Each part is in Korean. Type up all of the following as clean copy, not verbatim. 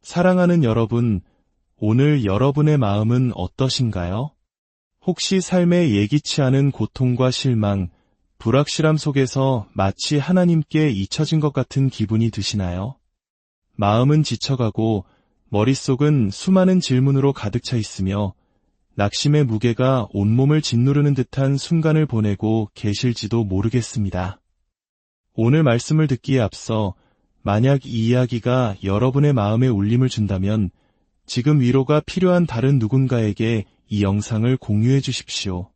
사랑하는 여러분, 오늘 여러분의 마음은 어떠신가요? 혹시 삶에 예기치 않은 고통과 실망, 불확실함 속에서 마치 하나님께 잊혀진 것 같은 기분이 드시나요? 마음은 지쳐가고 머릿속은 수많은 질문으로 가득 차 있으며 낙심의 무게가 온몸을 짓누르는 듯한 순간을 보내고 계실지도 모르겠습니다. 오늘 말씀을 듣기에 앞서 만약 이 이야기가 여러분의 마음에 울림을 준다면 지금 위로가 필요한 다른 누군가에게 이 영상을 공유해 주십시오.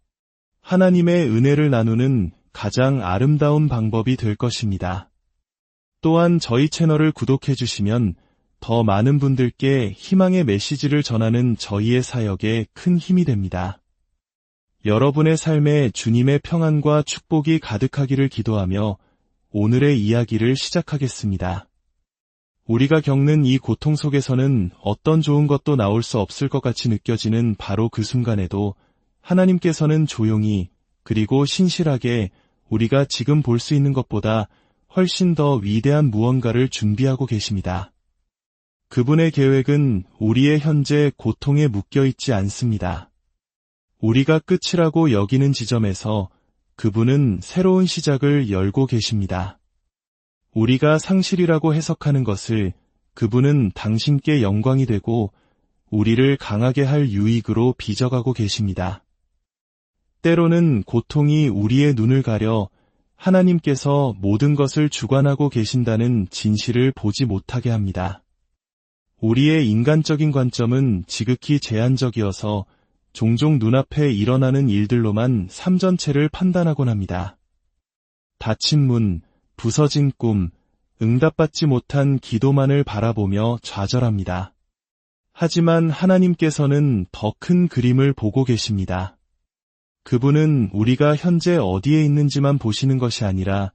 하나님의 은혜를 나누는 가장 아름다운 방법이 될 것입니다. 또한 저희 채널을 구독해 주시면 더 많은 분들께 희망의 메시지를 전하는 저희의 사역에 큰 힘이 됩니다. 여러분의 삶에 주님의 평안과 축복이 가득하기를 기도하며 오늘의 이야기를 시작하겠습니다. 우리가 겪는 이 고통 속에서는 어떤 좋은 것도 나올 수 없을 것 같이 느껴지는 바로 그 순간에도 하나님께서는 조용히 그리고 신실하게 우리가 지금 볼 수 있는 것보다 훨씬 더 위대한 무언가를 준비하고 계십니다. 그분의 계획은 우리의 현재 고통에 묶여 있지 않습니다. 우리가 끝이라고 여기는 지점에서 그분은 새로운 시작을 열고 계십니다. 우리가 상실이라고 해석하는 것을 그분은 당신께 영광이 되고 우리를 강하게 할 유익으로 빚어가고 계십니다. 때로는 고통이 우리의 눈을 가려 하나님께서 모든 것을 주관하고 계신다는 진실을 보지 못하게 합니다. 우리의 인간적인 관점은 지극히 제한적이어서 종종 눈앞에 일어나는 일들로만 삶 전체를 판단하곤 합니다. 닫힌 문, 부서진 꿈, 응답받지 못한 기도만을 바라보며 좌절합니다. 하지만 하나님께서는 더 큰 그림을 보고 계십니다. 그분은 우리가 현재 어디에 있는지만 보시는 것이 아니라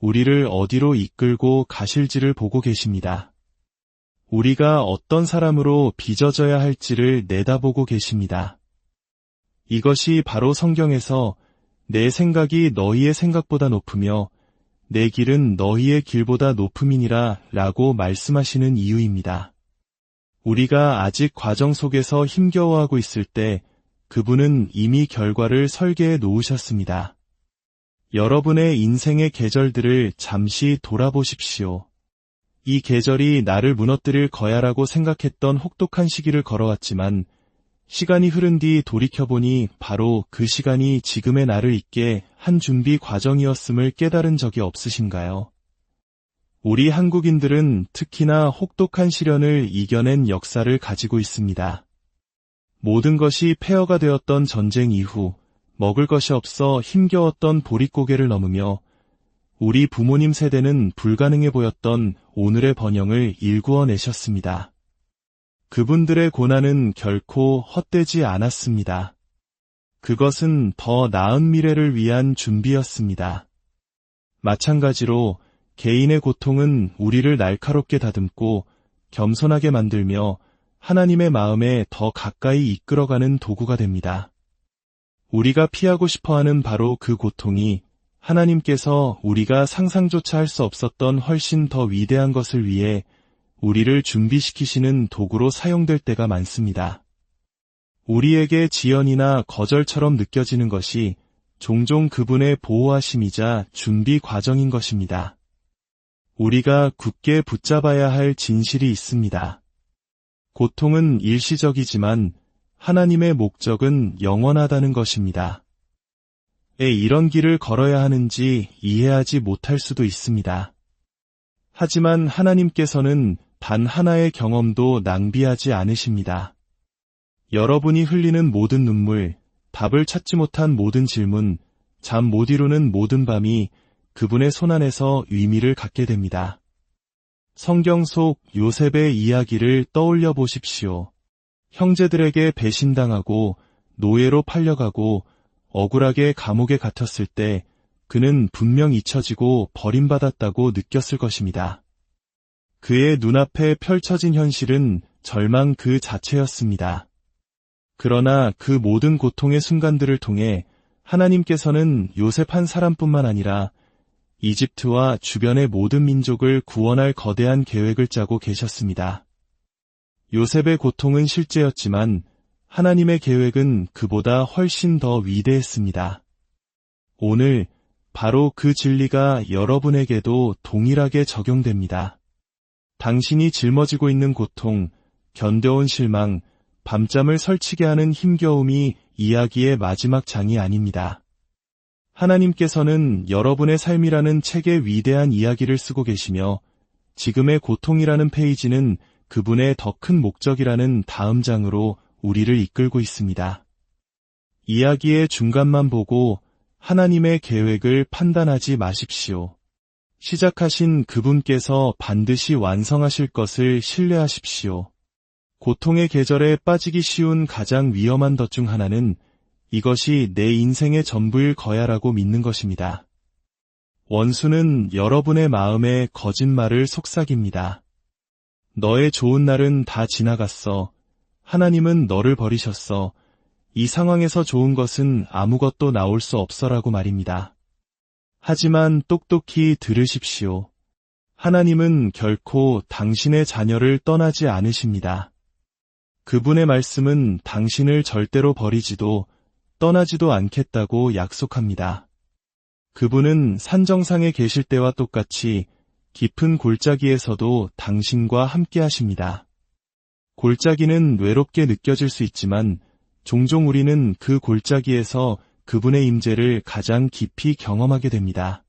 우리를 어디로 이끌고 가실지를 보고 계십니다. 우리가 어떤 사람으로 빚어져야 할지를 내다보고 계십니다. 이것이 바로 성경에서 내 생각이 너희의 생각보다 높으며 내 길은 너희의 길보다 높음이니라 라고 말씀하시는 이유입니다. 우리가 아직 과정 속에서 힘겨워하고 있을 때 그분은 이미 결과를 설계해 놓으셨습니다. 여러분의 인생의 계절들을 잠시 돌아보십시오. 이 계절이 나를 무너뜨릴 거야라고 생각했던 혹독한 시기를 걸어왔지만 시간이 흐른 뒤 돌이켜보니 바로 그 시간이 지금의 나를 있게 한 준비 과정이었음을 깨달은 적이 없으신가요? 우리 한국인들은 특히나 혹독한 시련을 이겨낸 역사를 가지고 있습니다. 모든 것이 폐허가 되었던 전쟁 이후 먹을 것이 없어 힘겨웠던 보릿고개를 넘으며 우리 부모님 세대는 불가능해 보였던 오늘의 번영을 일구어내셨습니다. 그분들의 고난은 결코 헛되지 않았습니다. 그것은 더 나은 미래를 위한 준비였습니다. 마찬가지로 개인의 고통은 우리를 날카롭게 다듬고 겸손하게 만들며 하나님의 마음에 더 가까이 이끌어가는 도구가 됩니다. 우리가 피하고 싶어하는 바로 그 고통이 하나님께서 우리가 상상조차 할 수 없었던 훨씬 더 위대한 것을 위해 우리를 준비시키시는 도구로 사용될 때가 많습니다. 우리에게 지연이나 거절처럼 느껴지는 것이 종종 그분의 보호하심이자 준비 과정인 것입니다. 우리가 굳게 붙잡아야 할 진실이 있습니다. 고통은 일시적이지만 하나님의 목적은 영원하다는 것입니다. 왜 이런 길을 걸어야 하는지 이해하지 못할 수도 있습니다. 하지만 하나님께서는 단 하나의 경험도 낭비하지 않으십니다. 여러분이 흘리는 모든 눈물, 답을 찾지 못한 모든 질문, 잠 못 이루는 모든 밤이 그분의 손안에서 의미를 갖게 됩니다. 성경 속 요셉의 이야기를 떠올려 보십시오. 형제들에게 배신당하고 노예로 팔려가고 억울하게 감옥에 갇혔을 때 그는 분명 잊혀지고 버림받았다고 느꼈을 것입니다. 그의 눈앞에 펼쳐진 현실은 절망 그 자체였습니다. 그러나 그 모든 고통의 순간들을 통해 하나님께서는 요셉 한 사람뿐만 아니라 이집트와 주변의 모든 민족을 구원할 거대한 계획을 짜고 계셨습니다. 요셉의 고통은 실제였지만 하나님의 계획은 그보다 훨씬 더 위대했습니다. 오늘 바로 그 진리가 여러분에게도 동일하게 적용됩니다. 당신이 짊어지고 있는 고통, 견뎌온 실망, 밤잠을 설치게 하는 힘겨움이 이야기의 마지막 장이 아닙니다. 하나님께서는 여러분의 삶이라는 책의 위대한 이야기를 쓰고 계시며 지금의 고통이라는 페이지는 그분의 더 큰 목적이라는 다음 장으로 우리를 이끌고 있습니다. 이야기의 중간만 보고 하나님의 계획을 판단하지 마십시오. 시작하신 그분께서 반드시 완성하실 것을 신뢰하십시오. 고통의 계절에 빠지기 쉬운 가장 위험한 덫 중 하나는 이것이 내 인생의 전부일 거야라고 믿는 것입니다. 원수는 여러분의 마음에 거짓말을 속삭입니다. 너의 좋은 날은 다 지나갔어. 하나님은 너를 버리셨어. 이 상황에서 좋은 것은 아무것도 나올 수 없어라고 말입니다. 하지만 똑똑히 들으십시오. 하나님은 결코 당신의 자녀를 떠나지 않으십니다. 그분의 말씀은 당신을 절대로 버리지도 떠나지도 않겠다고 약속합니다. 그분은 산정상에 계실 때와 똑같이 깊은 골짜기에서도 당신과 함께 하십니다. 골짜기는 외롭게 느껴질 수 있지만 종종 우리는 그 골짜기에서 그분의 임재를 가장 깊이 경험하게 됩니다.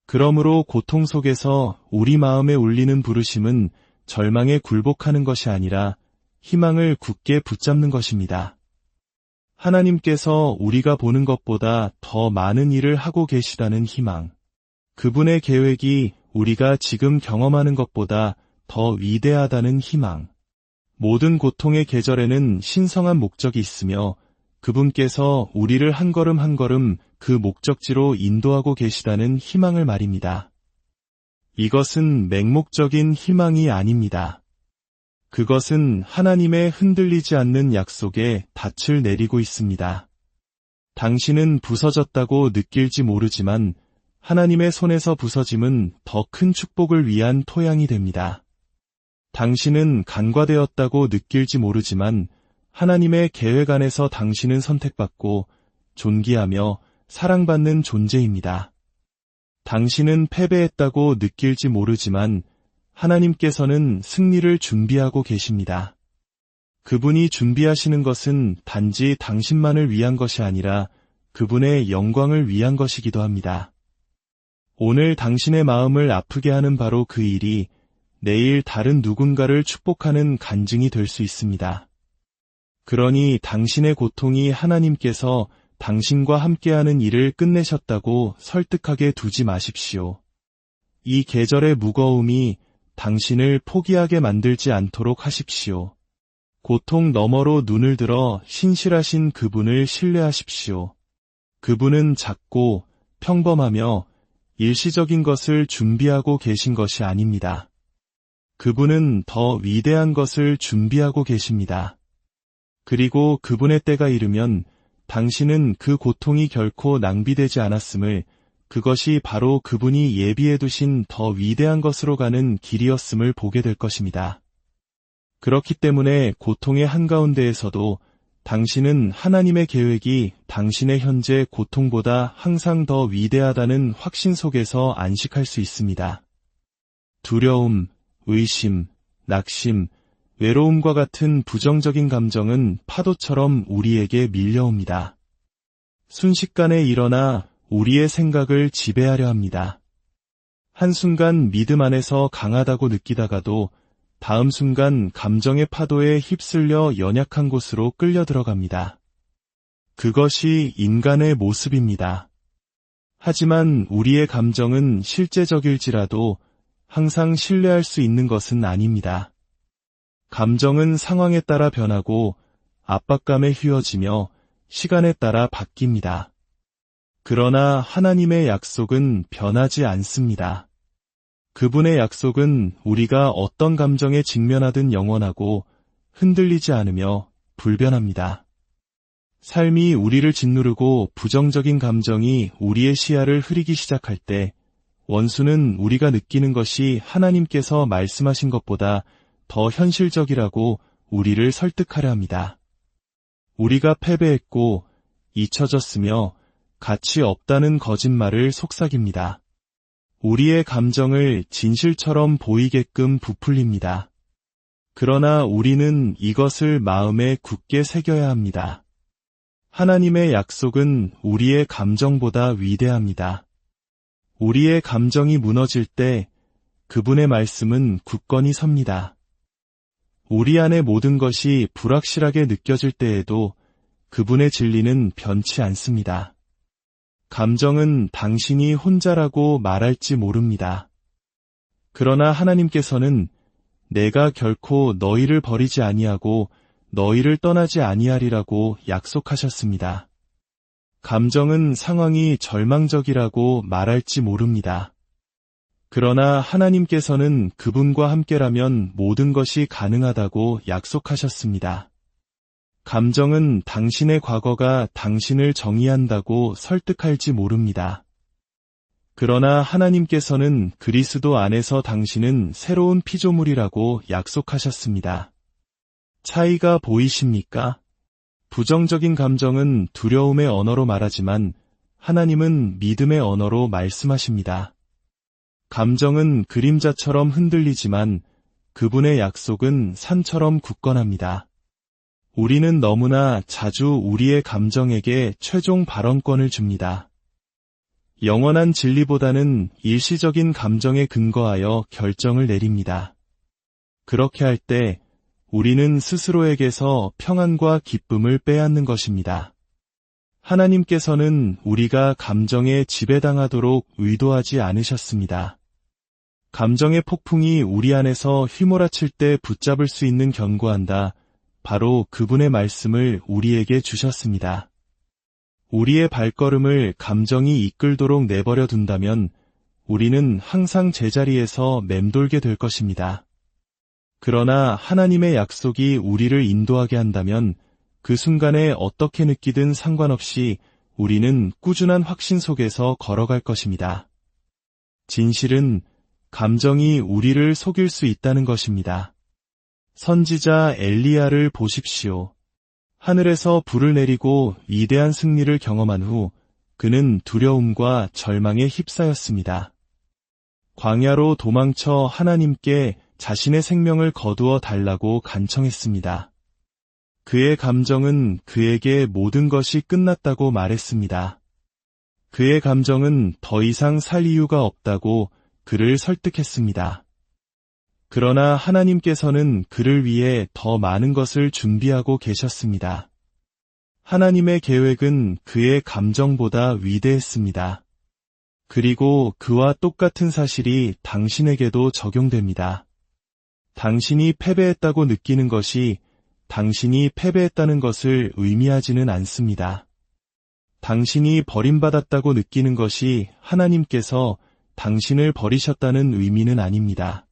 그러므로 고통 속에서 우리 마음에 울리는 부르심은 절망에 굴복하는 것이 아니라 희망을 굳게 붙잡는 것입니다. 하나님께서 우리가 보는 것보다 더 많은 일을 하고 계시다는 희망. 그분의 계획이 우리가 지금 경험하는 것보다 더 위대하다는 희망. 모든 고통의 계절에는 신성한 목적이 있으며 그분께서 우리를 한 걸음 한 걸음 그 목적지로 인도하고 계시다는 희망을 말입니다. 이것은 맹목적인 희망이 아닙니다. 그것은 하나님의 흔들리지 않는 약속에 닻을 내리고 있습니다. 당신은 부서졌다고 느낄지 모르지만 하나님의 손에서 부서짐은 더 큰 축복을 위한 토양이 됩니다. 당신은 간과되었다고 느낄지 모르지만 하나님의 계획 안에서 당신은 선택받고 존귀하며 사랑받는 존재입니다. 당신은 패배했다고 느낄지 모르지만 하나님께서는 승리를 준비하고 계십니다. 그분이 준비하시는 것은 단지 당신만을 위한 것이 아니라 그분의 영광을 위한 것이기도 합니다. 오늘 당신의 마음을 아프게 하는 바로 그 일이 내일 다른 누군가를 축복하는 간증이 될 수 있습니다. 그러니 당신의 고통이 하나님께서 당신과 함께하는 일을 끝내셨다고 설득하게 두지 마십시오. 이 계절의 무거움이 당신을 포기하게 만들지 않도록 하십시오. 고통 너머로 눈을 들어 신실하신 그분을 신뢰하십시오. 그분은 작고 평범하며 일시적인 것을 준비하고 계신 것이 아닙니다. 그분은 더 위대한 것을 준비하고 계십니다. 그리고 그분의 때가 이르면 당신은 그 고통이 결코 낭비되지 않았음을, 그것이 바로 그분이 예비해 두신 더 위대한 것으로 가는 길이었음을 보게 될 것입니다. 그렇기 때문에 고통의 한가운데에서도 당신은 하나님의 계획이 당신의 현재 고통보다 항상 더 위대하다는 확신 속에서 안식할 수 있습니다. 두려움, 의심, 낙심, 외로움과 같은 부정적인 감정은 파도처럼 우리에게 밀려옵니다. 순식간에 일어나 우리의 생각을 지배하려 합니다. 한순간 믿음 안에서 강하다고 느끼다가도 다음 순간 감정의 파도에 휩쓸려 연약한 곳으로 끌려 들어갑니다. 그것이 인간의 모습입니다. 하지만 우리의 감정은 실제적일지라도 항상 신뢰할 수 있는 것은 아닙니다. 감정은 상황에 따라 변하고 압박감에 휘어지며 시간에 따라 바뀝니다. 그러나 하나님의 약속은 변하지 않습니다. 그분의 약속은 우리가 어떤 감정에 직면하든 영원하고 흔들리지 않으며 불변합니다. 삶이 우리를 짓누르고 부정적인 감정이 우리의 시야를 흐리기 시작할 때 원수는 우리가 느끼는 것이 하나님께서 말씀하신 것보다 더 현실적이라고 우리를 설득하려 합니다. 우리가 패배했고 잊혀졌으며 가치 없다는 거짓말을 속삭입니다. 우리의 감정을 진실처럼 보이게끔 부풀립니다. 그러나 우리는 이것을 마음에 굳게 새겨야 합니다. 하나님의 약속은 우리의 감정보다 위대합니다. 우리의 감정이 무너질 때 그분의 말씀은 굳건히 섭니다. 우리 안의 모든 것이 불확실하게 느껴질 때에도 그분의 진리는 변치 않습니다. 감정은 당신이 혼자라고 말할지 모릅니다. 그러나 하나님께서는 내가 결코 너희를 버리지 아니하고 너희를 떠나지 아니하리라고 약속하셨습니다. 감정은 상황이 절망적이라고 말할지 모릅니다. 그러나 하나님께서는 그분과 함께라면 모든 것이 가능하다고 약속하셨습니다. 감정은 당신의 과거가 당신을 정의한다고 설득할지 모릅니다. 그러나 하나님께서는 그리스도 안에서 당신은 새로운 피조물이라고 약속하셨습니다. 차이가 보이십니까? 부정적인 감정은 두려움의 언어로 말하지만 하나님은 믿음의 언어로 말씀하십니다. 감정은 그림자처럼 흔들리지만 그분의 약속은 산처럼 굳건합니다. 우리는 너무나 자주 우리의 감정에게 최종 발언권을 줍니다. 영원한 진리보다는 일시적인 감정에 근거하여 결정을 내립니다. 그렇게 할 때 우리는 스스로에게서 평안과 기쁨을 빼앗는 것입니다. 하나님께서는 우리가 감정에 지배당하도록 의도하지 않으셨습니다. 감정의 폭풍이 우리 안에서 휘몰아칠 때 붙잡을 수 있는 견고한다. 바로 그분의 말씀을 우리에게 주셨습니다. 우리의 발걸음을 감정이 이끌도록 내버려 둔다면 우리는 항상 제자리에서 맴돌게 될 것입니다. 그러나 하나님의 약속이 우리를 인도하게 한다면 그 순간에 어떻게 느끼든 상관없이 우리는 꾸준한 확신 속에서 걸어갈 것입니다. 진실은 감정이 우리를 속일 수 있다는 것입니다. 선지자 엘리야를 보십시오. 하늘에서 불을 내리고 위대한 승리를 경험한 후 그는 두려움과 절망에 휩싸였습니다. 광야로 도망쳐 하나님께 자신의 생명을 거두어 달라고 간청했습니다. 그의 감정은 그에게 모든 것이 끝났다고 말했습니다. 그의 감정은 더 이상 살 이유가 없다고 그를 설득했습니다. 그러나 하나님께서는 그를 위해 더 많은 것을 준비하고 계셨습니다. 하나님의 계획은 그의 감정보다 위대했습니다. 그리고 그와 똑같은 사실이 당신에게도 적용됩니다. 당신이 패배했다고 느끼는 것이 당신이 패배했다는 것을 의미하지는 않습니다. 당신이 버림받았다고 느끼는 것이 하나님께서 당신을 버리셨다는 의미는 아닙니다.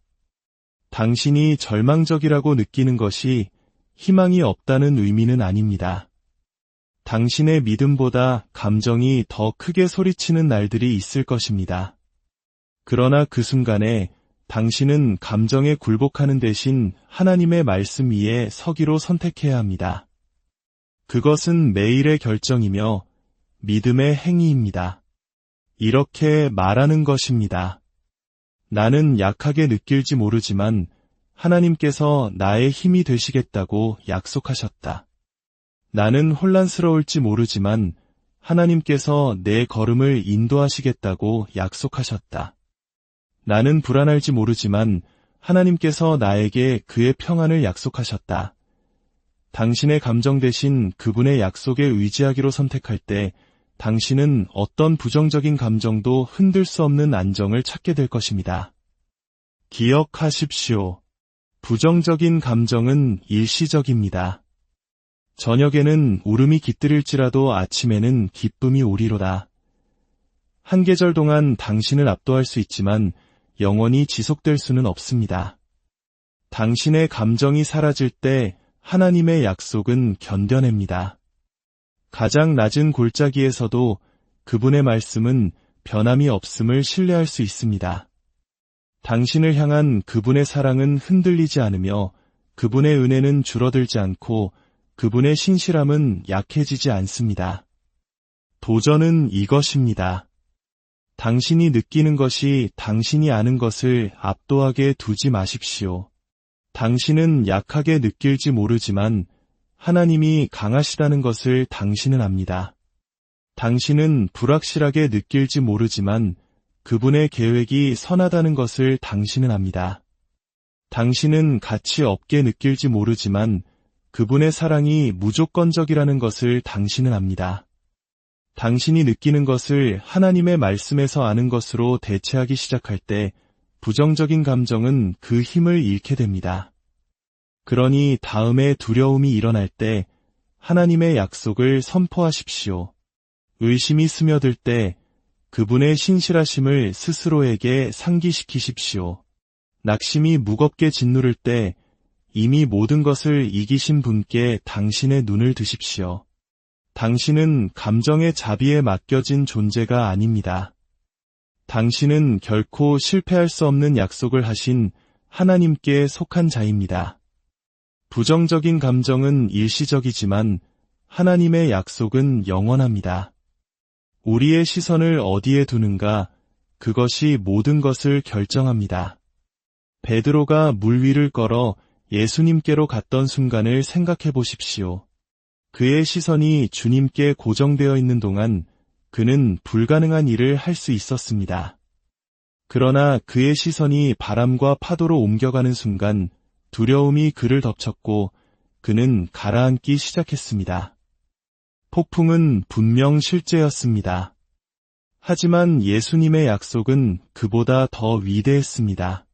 당신이 절망적이라고 느끼는 것이 희망이 없다는 의미는 아닙니다. 당신의 믿음보다 감정이 더 크게 소리치는 날들이 있을 것입니다. 그러나 그 순간에 당신은 감정에 굴복하는 대신 하나님의 말씀 위에 서기로 선택해야 합니다. 그것은 매일의 결정이며 믿음의 행위입니다. 이렇게 말하는 것입니다. 나는 약하게 느낄지 모르지만 하나님께서 나의 힘이 되시겠다고 약속하셨다. 나는 혼란스러울지 모르지만 하나님께서 내 걸음을 인도하시겠다고 약속하셨다. 나는 불안할지 모르지만 하나님께서 나에게 그의 평안을 약속하셨다. 당신의 감정 대신 그분의 약속에 의지하기로 선택할 때 당신은 어떤 부정적인 감정도 흔들 수 없는 안정을 찾게 될 것입니다. 기억하십시오. 부정적인 감정은 일시적입니다. 저녁에는 울음이 깃들일지라도 아침에는 기쁨이 오리로다. 한 계절 동안 당신을 압도할 수 있지만 영원히 지속될 수는 없습니다. 당신의 감정이 사라질 때 하나님의 약속은 견뎌냅니다. 가장 낮은 골짜기에서도 그분의 말씀은 변함이 없음을 신뢰할 수 있습니다. 당신을 향한 그분의 사랑은 흔들리지 않으며 그분의 은혜는 줄어들지 않고 그분의 신실함은 약해지지 않습니다. 도전은 이것입니다. 당신이 느끼는 것이 당신이 아는 것을 압도하게 두지 마십시오. 당신은 약하게 느낄지 모르지만 하나님이 강하시다는 것을 당신은 압니다. 당신은 불확실하게 느낄지 모르지만 그분의 계획이 선하다는 것을 당신은 압니다. 당신은 가치 없게 느낄지 모르지만 그분의 사랑이 무조건적이라는 것을 당신은 압니다. 당신이 느끼는 것을 하나님의 말씀에서 아는 것으로 대체하기 시작할 때 부정적인 감정은 그 힘을 잃게 됩니다. 그러니 다음에 두려움이 일어날 때 하나님의 약속을 선포하십시오. 의심이 스며들 때 그분의 신실하심을 스스로에게 상기시키십시오. 낙심이 무겁게 짓누를 때 이미 모든 것을 이기신 분께 당신의 눈을 드십시오. 당신은 감정의 자비에 맡겨진 존재가 아닙니다. 당신은 결코 실패할 수 없는 약속을 하신 하나님께 속한 자입니다. 부정적인 감정은 일시적이지만 하나님의 약속은 영원합니다. 우리의 시선을 어디에 두는가, 그것이 모든 것을 결정합니다. 베드로가 물 위를 걸어 예수님께로 갔던 순간을 생각해 보십시오. 그의 시선이 주님께 고정되어 있는 동안 그는 불가능한 일을 할 수 있었습니다. 그러나 그의 시선이 바람과 파도로 옮겨가는 순간 두려움이 그를 덮쳤고 그는 가라앉기 시작했습니다. 폭풍은 분명 실제였습니다. 하지만 예수님의 약속은 그보다 더 위대했습니다.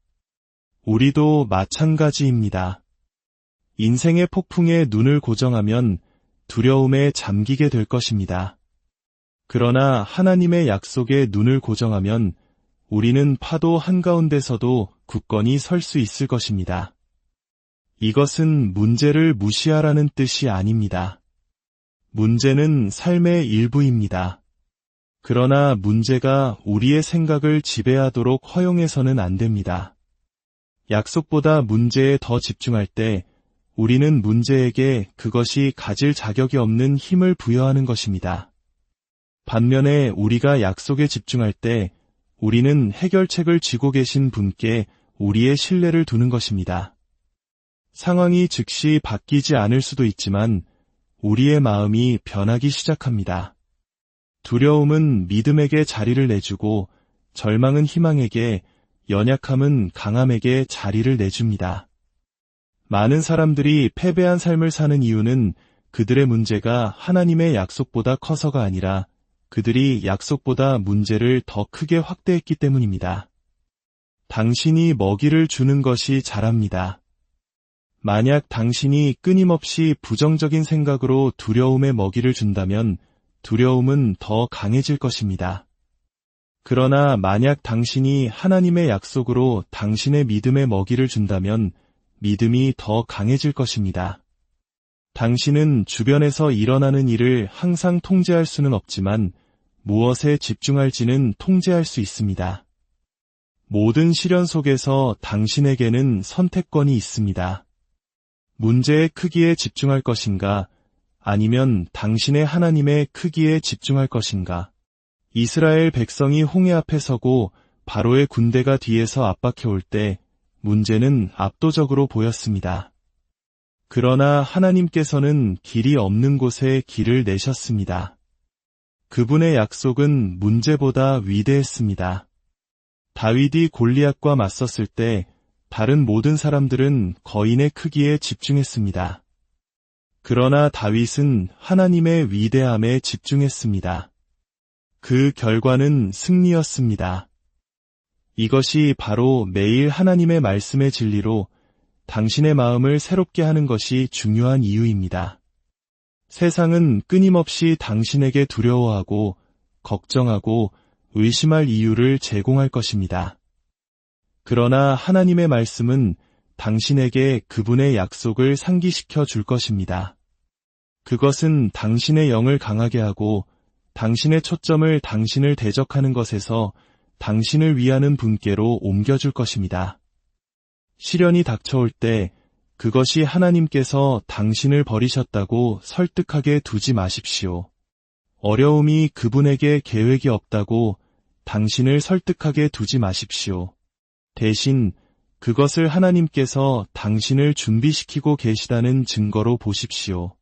우리도 마찬가지입니다. 인생의 폭풍에 눈을 고정하면 두려움에 잠기게 될 것입니다. 그러나 하나님의 약속에 눈을 고정하면 우리는 파도 한가운데서도 굳건히 설 수 있을 것입니다. 이것은 문제를 무시하라는 뜻이 아닙니다. 문제는 삶의 일부입니다. 그러나 문제가 우리의 생각을 지배하도록 허용해서는 안 됩니다. 약속보다 문제에 더 집중할 때 우리는 문제에게 그것이 가질 자격이 없는 힘을 부여하는 것입니다. 반면에 우리가 약속에 집중할 때 우리는 해결책을 쥐고 계신 분께 우리의 신뢰를 두는 것입니다. 상황이 즉시 바뀌지 않을 수도 있지만 우리의 마음이 변하기 시작합니다. 두려움은 믿음에게 자리를 내주고 절망은 희망에게, 연약함은 강함에게 자리를 내줍니다. 많은 사람들이 패배한 삶을 사는 이유는 그들의 문제가 하나님의 약속보다 커서가 아니라 그들이 약속보다 문제를 더 크게 확대했기 때문입니다. 당신이 먹이를 주는 것이 잘합니다. 만약 당신이 끊임없이 부정적인 생각으로 두려움에 먹이를 준다면 두려움은 더 강해질 것입니다. 그러나 만약 당신이 하나님의 약속으로 당신의 믿음에 먹이를 준다면 믿음이 더 강해질 것입니다. 당신은 주변에서 일어나는 일을 항상 통제할 수는 없지만 무엇에 집중할지는 통제할 수 있습니다. 모든 시련 속에서 당신에게는 선택권이 있습니다. 문제의 크기에 집중할 것인가, 아니면 당신의 하나님의 크기에 집중할 것인가. 이스라엘 백성이 홍해 앞에 서고 바로의 군대가 뒤에서 압박해올 때 문제는 압도적으로 보였습니다. 그러나 하나님께서는 길이 없는 곳에 길을 내셨습니다. 그분의 약속은 문제보다 위대했습니다. 다윗이 골리앗과 맞섰을 때 다른 모든 사람들은 거인의 크기에 집중했습니다. 그러나 다윗은 하나님의 위대함에 집중했습니다. 그 결과는 승리였습니다. 이것이 바로 매일 하나님의 말씀의 진리로 당신의 마음을 새롭게 하는 것이 중요한 이유입니다. 세상은 끊임없이 당신에게 두려워하고 걱정하고 의심할 이유를 제공할 것입니다. 그러나 하나님의 말씀은 당신에게 그분의 약속을 상기시켜 줄 것입니다. 그것은 당신의 영을 강하게 하고 당신의 초점을 당신을 대적하는 것에서 당신을 위하는 분께로 옮겨줄 것입니다. 시련이 닥쳐올 때 그것이 하나님께서 당신을 버리셨다고 설득하게 두지 마십시오. 어려움이 그분에게 계획이 없다고 당신을 설득하게 두지 마십시오. 대신 그것을 하나님께서 당신을 준비시키고 계시다는 증거로 보십시오.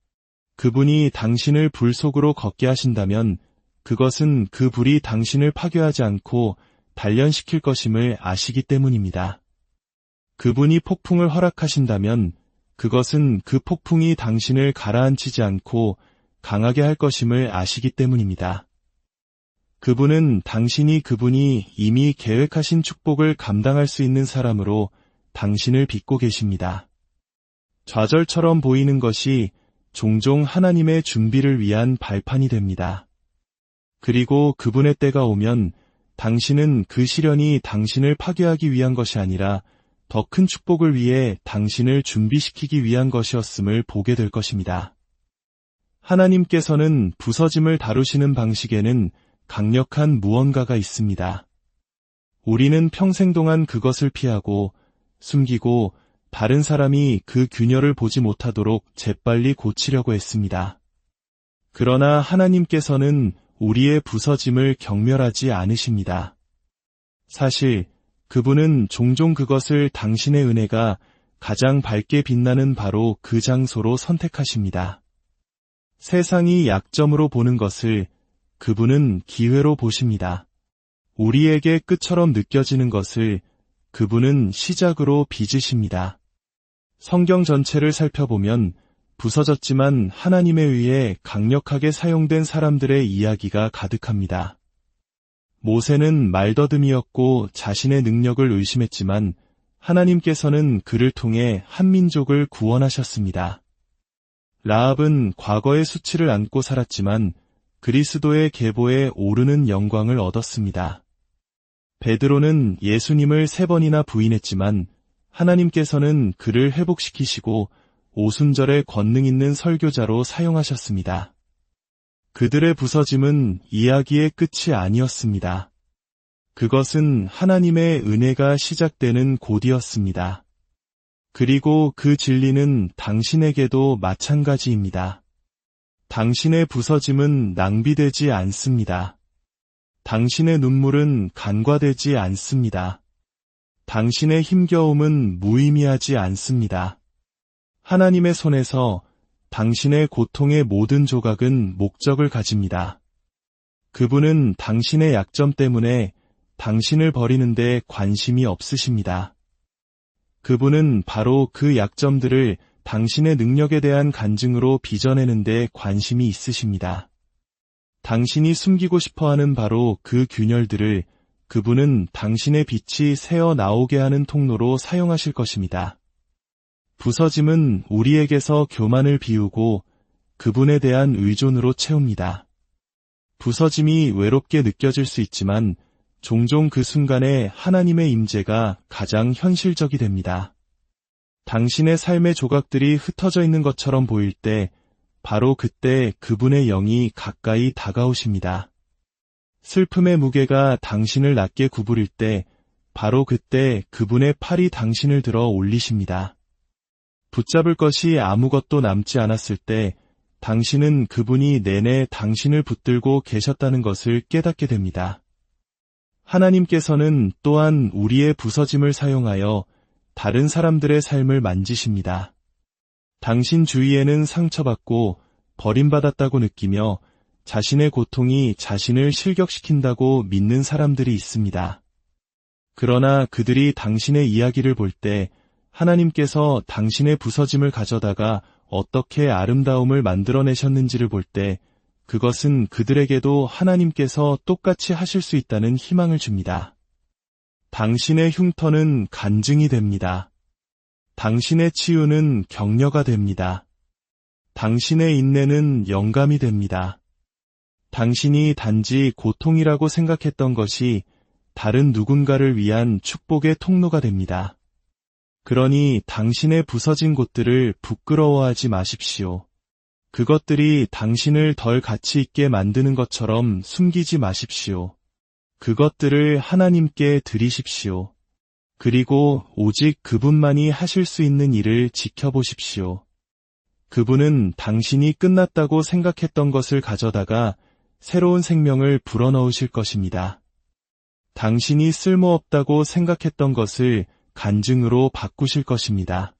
그분이 당신을 불 속으로 걷게 하신다면 그것은 그 불이 당신을 파괴하지 않고 단련시킬 것임을 아시기 때문입니다. 그분이 폭풍을 허락하신다면 그것은 그 폭풍이 당신을 가라앉히지 않고 강하게 할 것임을 아시기 때문입니다. 그분은 그분이 이미 계획하신 축복을 감당할 수 있는 사람으로 당신을 빚고 계십니다. 좌절처럼 보이는 것이 종종 하나님의 준비를 위한 발판이 됩니다. 그리고 그분의 때가 오면 당신은 그 시련이 당신을 파괴하기 위한 것이 아니라 더 큰 축복을 위해 당신을 준비시키기 위한 것이었음을 보게 될 것입니다. 하나님께서는 부서짐을 다루시는 방식에는 강력한 무언가가 있습니다. 우리는 평생 동안 그것을 피하고 숨기고 다른 사람이 그 균열을 보지 못하도록 재빨리 고치려고 했습니다. 그러나 하나님께서는 우리의 부서짐을 경멸하지 않으십니다. 사실 그분은 종종 그것을 당신의 은혜가 가장 밝게 빛나는 바로 그 장소로 선택하십니다. 세상이 약점으로 보는 것을 그분은 기회로 보십니다. 우리에게 끝처럼 느껴지는 것을 그분은 시작으로 빚으십니다. 성경 전체를 살펴보면 부서졌지만 하나님에 의해 강력하게 사용된 사람들의 이야기가 가득합니다. 모세는 말더듬이었고 자신의 능력을 의심했지만 하나님께서는 그를 통해 한 민족을 구원하셨습니다. 라합은 과거의 수치를 안고 살았지만 그리스도의 계보에 오르는 영광을 얻었습니다. 베드로는 예수님을 3번이나 부인했지만 하나님께서는 그를 회복시키시고 오순절에 권능 있는 설교자로 사용하셨습니다. 그들의 부서짐은 이야기의 끝이 아니었습니다. 그것은 하나님의 은혜가 시작되는 곳이었습니다. 그리고 그 진리는 당신에게도 마찬가지입니다. 당신의 부서짐은 낭비되지 않습니다. 당신의 눈물은 간과되지 않습니다. 당신의 힘겨움은 무의미하지 않습니다. 하나님의 손에서 당신의 고통의 모든 조각은 목적을 가집니다. 그분은 당신의 약점 때문에 당신을 버리는데 관심이 없으십니다. 그분은 바로 그 약점들을 당신의 능력에 대한 간증으로 빚어내는 데 관심이 있으십니다. 당신이 숨기고 싶어하는 바로 그 균열들을 그분은 당신의 빛이 새어 나오게 하는 통로로 사용하실 것입니다. 부서짐은 우리에게서 교만을 비우고 그분에 대한 의존으로 채웁니다. 부서짐이 외롭게 느껴질 수 있지만 종종 그 순간에 하나님의 임재가 가장 현실적이 됩니다. 당신의 삶의 조각들이 흩어져 있는 것처럼 보일 때 바로 그때 그분의 영이 가까이 다가오십니다. 슬픔의 무게가 당신을 낮게 구부릴 때 바로 그때 그분의 팔이 당신을 들어 올리십니다. 붙잡을 것이 아무것도 남지 않았을 때 당신은 그분이 내내 당신을 붙들고 계셨다는 것을 깨닫게 됩니다. 하나님께서는 또한 우리의 부서짐을 사용하여 다른 사람들의 삶을 만지십니다. 당신 주위에는 상처받고 버림받았다고 느끼며 자신의 고통이 자신을 실격시킨다고 믿는 사람들이 있습니다. 그러나 그들이 당신의 이야기를 볼 때 하나님께서 당신의 부서짐을 가져다가 어떻게 아름다움을 만들어내셨는지를 볼 때 그것은 그들에게도 하나님께서 똑같이 하실 수 있다는 희망을 줍니다. 당신의 흉터는 간증이 됩니다. 당신의 치유는 격려가 됩니다. 당신의 인내는 영감이 됩니다. 당신이 단지 고통이라고 생각했던 것이 다른 누군가를 위한 축복의 통로가 됩니다. 그러니 당신의 부서진 곳들을 부끄러워하지 마십시오. 그것들이 당신을 덜 가치 있게 만드는 것처럼 숨기지 마십시오. 그것들을 하나님께 드리십시오. 그리고 오직 그분만이 하실 수 있는 일을 지켜보십시오. 그분은 당신이 끝났다고 생각했던 것을 가져다가 새로운 생명을 불어넣으실 것입니다. 당신이 쓸모없다고 생각했던 것을 간증으로 바꾸실 것입니다.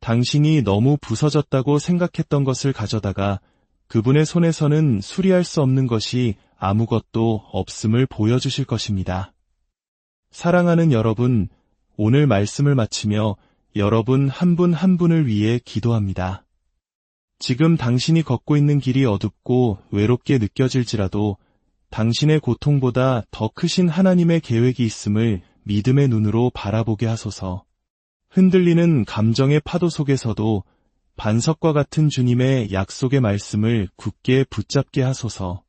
당신이 너무 부서졌다고 생각했던 것을 가져다가 그분의 손에서는 수리할 수 없는 것이 아무것도 없음을 보여주실 것입니다. 사랑하는 여러분, 오늘 말씀을 마치며 여러분 한 분 한 분을 위해 기도합니다. 지금 당신이 걷고 있는 길이 어둡고 외롭게 느껴질지라도 당신의 고통보다 더 크신 하나님의 계획이 있음을 믿음의 눈으로 바라보게 하소서. 흔들리는 감정의 파도 속에서도 반석과 같은 주님의 약속의 말씀을 굳게 붙잡게 하소서.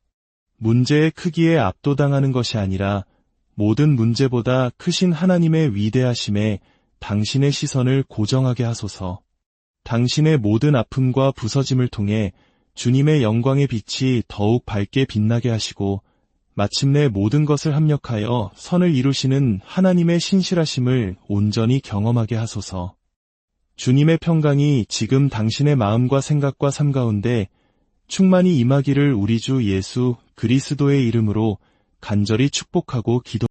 문제의 크기에 압도당하는 것이 아니라 모든 문제보다 크신 하나님의 위대하심에 당신의 시선을 고정하게 하소서. 당신의 모든 아픔과 부서짐을 통해 주님의 영광의 빛이 더욱 밝게 빛나게 하시고 마침내 모든 것을 합력하여 선을 이루시는 하나님의 신실하심을 온전히 경험하게 하소서. 주님의 평강이 지금 당신의 마음과 생각과 삶 가운데 충만히 임하기를 우리 주 예수 그리스도의 이름으로 간절히 축복하고 기도합니다.